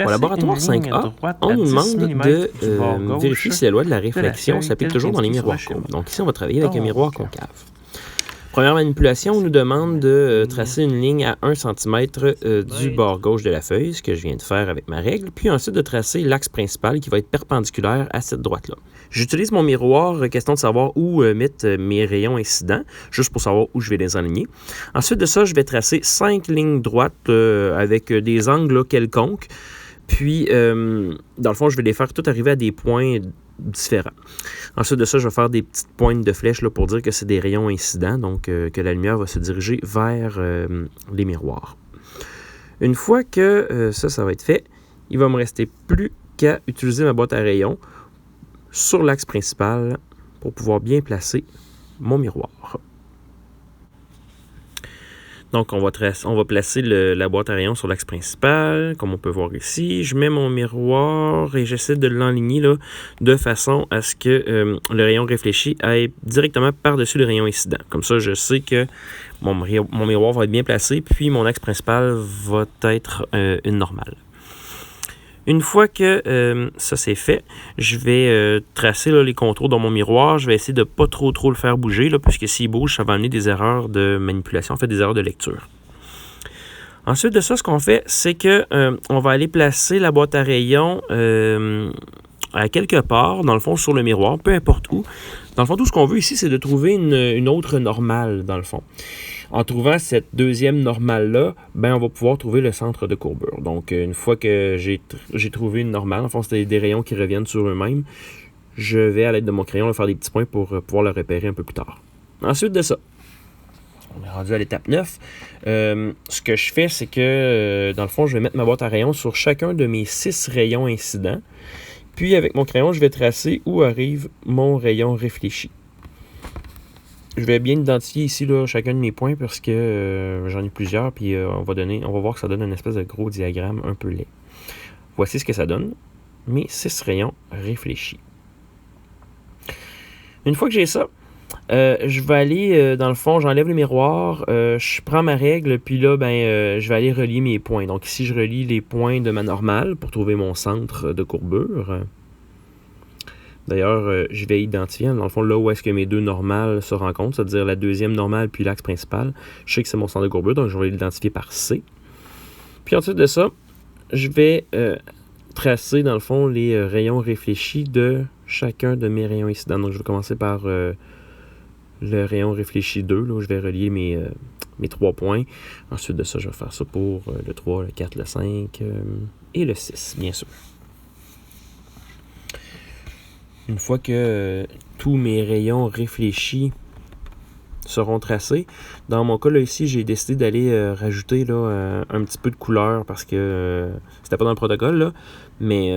Au laboratoire 5A, on nous demande de vérifier si la loi de la réflexion s'applique toujours dans les miroirs courbes. Donc ici, on va travailler avec un miroir concave. Première manipulation, on nous demande de tracer une ligne à 1 cm du bord gauche de la feuille, ce que je viens de faire avec ma règle, puis ensuite de tracer l'axe principal qui va être perpendiculaire à cette droite-là. J'utilise mon miroir, question de savoir où mettre mes rayons incidents, juste pour savoir où je vais les aligner. Ensuite de ça, je vais tracer 5 lignes droites avec des angles là, quelconques, puis dans le fond, je vais les faire toutes arriver à des points différents. Ensuite de ça, je vais faire des petites pointes de flèches là, pour dire que c'est des rayons incidents, donc que la lumière va se diriger vers les miroirs. Une fois que ça va être fait, il va me rester plus qu'à utiliser ma boîte à rayons sur l'axe principal pour pouvoir bien placer mon miroir. Donc, on va placer la boîte à rayons sur l'axe principal, comme on peut voir ici. Je mets mon miroir et j'essaie de l'enligner là, de façon à ce que le rayon réfléchi aille directement par-dessus le rayon incident. Comme ça, je sais que mon miroir va être bien placé, puis mon axe principal va être une normale. Une fois que ça c'est fait, je vais tracer là, les contours dans mon miroir. Je vais essayer de ne pas trop le faire bouger, là, puisque s'il bouge, ça va amener des erreurs de manipulation, en fait des erreurs de lecture. Ensuite de ça, ce qu'on fait, c'est que on va aller placer la boîte à rayons à quelque part, dans le fond, sur le miroir, peu importe où. Dans le fond, tout ce qu'on veut ici, c'est de trouver une autre normale, dans le fond. En trouvant cette deuxième normale-là, on va pouvoir trouver le centre de courbure. Donc, une fois que j'ai trouvé une normale, en fond, c'est des rayons qui reviennent sur eux-mêmes, je vais, à l'aide de mon crayon, faire des petits points pour pouvoir le repérer un peu plus tard. Ensuite de ça, on est rendu à l'étape 9. Ce que je fais, c'est que, dans le fond, je vais mettre ma boîte à rayons sur chacun de mes 6 rayons incidents. Puis, avec mon crayon, je vais tracer où arrive mon rayon réfléchi. Je vais bien identifier ici là, chacun de mes points parce que j'en ai plusieurs, puis on va voir que ça donne une espèce de gros diagramme un peu laid. Voici ce que ça donne, mes 6 rayons réfléchis. Une fois que j'ai ça, je vais aller, dans le fond, j'enlève le miroir, je prends ma règle, puis là, je vais aller relier mes points. Donc ici, je relie les points de ma normale pour trouver mon centre de courbure. D'ailleurs, je vais identifier, dans le fond, là où est-ce que mes deux normales se rencontrent, c'est-à-dire la deuxième normale puis l'axe principal. Je sais que c'est mon centre de courbure, donc je vais l'identifier par C. Puis ensuite de ça, je vais tracer, dans le fond, les rayons réfléchis de chacun de mes rayons incidents. Donc, je vais commencer par le rayon réfléchi 2, là où je vais relier mes 3 points. Ensuite de ça, je vais faire ça pour le 3, le 4, le 5 et le 6, bien sûr. Une fois que tous mes rayons réfléchis seront tracés, dans mon cas, là, ici, j'ai décidé d'aller rajouter là, un petit peu de couleur parce que c'était pas dans le protocole, là, mais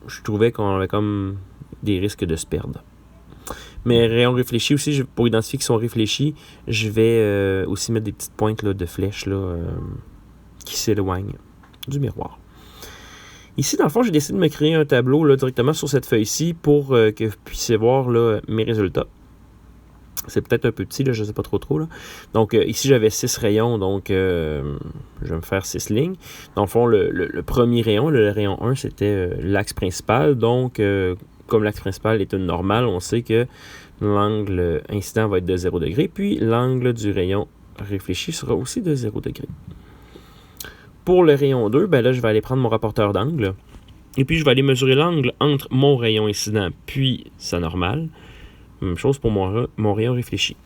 je trouvais qu'on avait comme des risques de se perdre. Mes rayons réfléchis aussi, pour identifier qu'ils sont réfléchis, je vais aussi mettre des petites pointes là, de flèches là, qui s'éloignent du miroir. Ici, dans le fond, j'ai décidé de me créer un tableau là, directement sur cette feuille-ci pour que vous puissiez voir là, mes résultats. C'est peut-être un peu petit, là, je ne sais pas trop. Là. Donc, ici, j'avais 6 rayons, donc je vais me faire 6 lignes. Dans le fond, le premier rayon, le rayon 1, c'était l'axe principal. Donc, comme l'axe principal est une normale, on sait que l'angle incident va être de 0 degré, puis l'angle du rayon réfléchi sera aussi de 0 degré. Pour le rayon 2, là, je vais aller prendre mon rapporteur d'angle et puis je vais aller mesurer l'angle entre mon rayon incident puis sa normale. Même chose pour mon rayon réfléchi.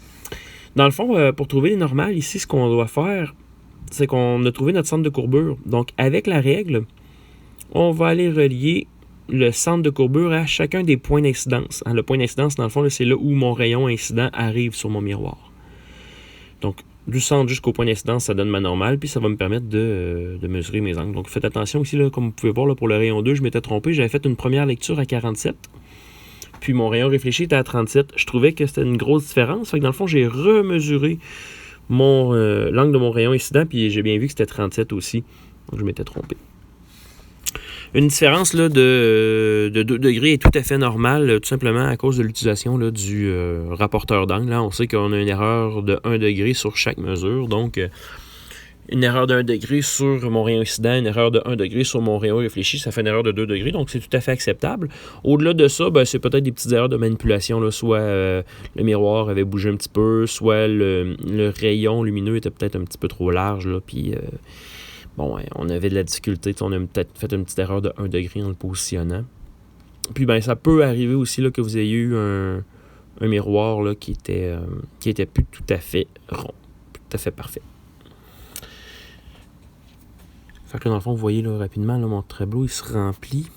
Dans le fond, pour trouver les normales, ici, ce qu'on doit faire, c'est qu'on a trouvé notre centre de courbure. Donc, avec la règle, on va aller relier le centre de courbure à chacun des points d'incidence. Le point d'incidence, dans le fond, là, c'est là où mon rayon incident arrive sur mon miroir. Donc, du centre jusqu'au point d'incidence, ça donne ma normale, puis ça va me permettre de mesurer mes angles. Donc, faites attention ici, là, comme vous pouvez voir, là, pour le rayon 2, je m'étais trompé. J'avais fait une première lecture à 47, puis mon rayon réfléchi était à 37. Je trouvais que c'était une grosse différence. Fait que dans le fond, j'ai remesuré l'angle de mon rayon incident, puis j'ai bien vu que c'était 37 aussi. Donc, je m'étais trompé. Une différence là, de 2 degrés est tout à fait normale, tout simplement à cause de l'utilisation là, du rapporteur d'angle. Là, on sait qu'on a une erreur de 1 degré sur chaque mesure. Donc, une erreur de 1 degré sur mon rayon incident, une erreur de 1 degré sur mon rayon réfléchi, ça fait une erreur de 2 degrés, donc c'est tout à fait acceptable. Au-delà de ça, c'est peut-être des petites erreurs de manipulation, là, soit le miroir avait bougé un petit peu, soit le rayon lumineux était peut-être un petit peu trop large, là, puis on avait de la difficulté, on a peut-être fait une petite erreur de 1 degré en le positionnant. Puis ça peut arriver aussi là, que vous ayez eu un miroir là, qui était plus tout à fait rond, plus tout à fait parfait. Fait que là, dans le fond, vous voyez là, rapidement, là, mon tableau il se remplit.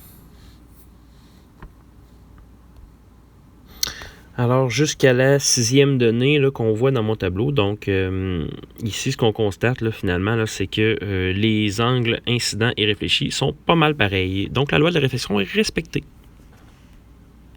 Alors, jusqu'à la 6e donnée là, qu'on voit dans mon tableau, donc ici, ce qu'on constate là, finalement, là, c'est que les angles incidents et réfléchis sont pas mal pareils. Donc, la loi de la réflexion est respectée.